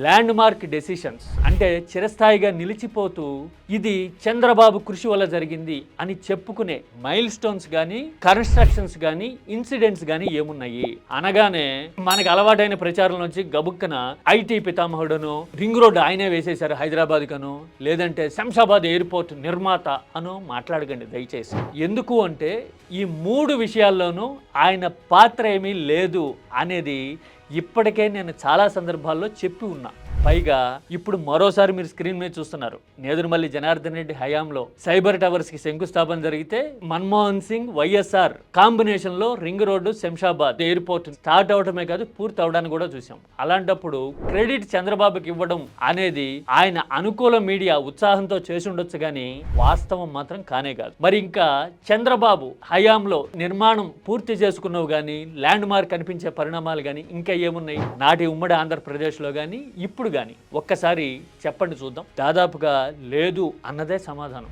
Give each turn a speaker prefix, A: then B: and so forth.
A: Land mark decisions అంటే చిరస్థాయిగా నిలిచిపోతూ ఇది చంద్రబాబు కృషి వల్ల జరిగింది అని చెప్పుకునే మైల్ స్టోన్స్ కానీ కన్స్ట్రక్షన్స్ కానీ ఇన్సిడెంట్స్ కానీ ఏమున్నాయి అనగానే మనకు అలవాటైన ప్రచారం నుంచి గబుక్కన ఐటీ పితామహుడును రింగ్ రోడ్ ఆయనే వేసేశారు హైదరాబాద్ కను, లేదంటే శంషాబాద్ ఎయిర్పోర్ట్ నిర్మాత అను మాట్లాడకండి దయచేసి. ఎందుకు అంటే ఈ మూడు విషయాల్లోనూ ఆయన పాత్ర ఏమీ లేదు అనేది ఇప్పటికే నేను చాలా సందర్భాల్లో చెప్పి ఉన్నా. పైగా ఇప్పుడు మరోసారి మీరు స్క్రీన్ మీద చూస్తున్నారు, నేదురుమల్లి జనార్దన్ రెడ్డి హయాంలో సైబర్ టవర్స్ కి శంకుస్థాపన జరిగితే మన్మోహన్ సింగ్ వైఎస్ఆర్ కాంబినేషన్ లో ring road Shamshabad airport start అవడమే కాదు పూర్తి అవడానికి కూడా చూసాం. అలాంటప్పుడు క్రెడిట్ చంద్రబాబుకి ఇవ్వడం అనేది ఆయన అనుకూల మీడియా ఉత్సాహంతో చేసి ఉండొచ్చు కానీ వాస్తవం మాత్రం కానే కాదు. మరి ఇంకా చంద్రబాబు హయాంలో నిర్మాణం పూర్తి చేసుకున్నవి కానీ ల్యాండ్ మార్క్ కనిపించే పరిణామాలు కానీ ఇంకా ఏమున్నాయి నాటి ఉమ్మడి ఆంధ్రప్రదేశ్లో కానీ ఇప్పుడు కానీ ఒక్కసారి చెప్పండి చూద్దాం. దాదాపుగా లేదు అన్నదే సమాధానం.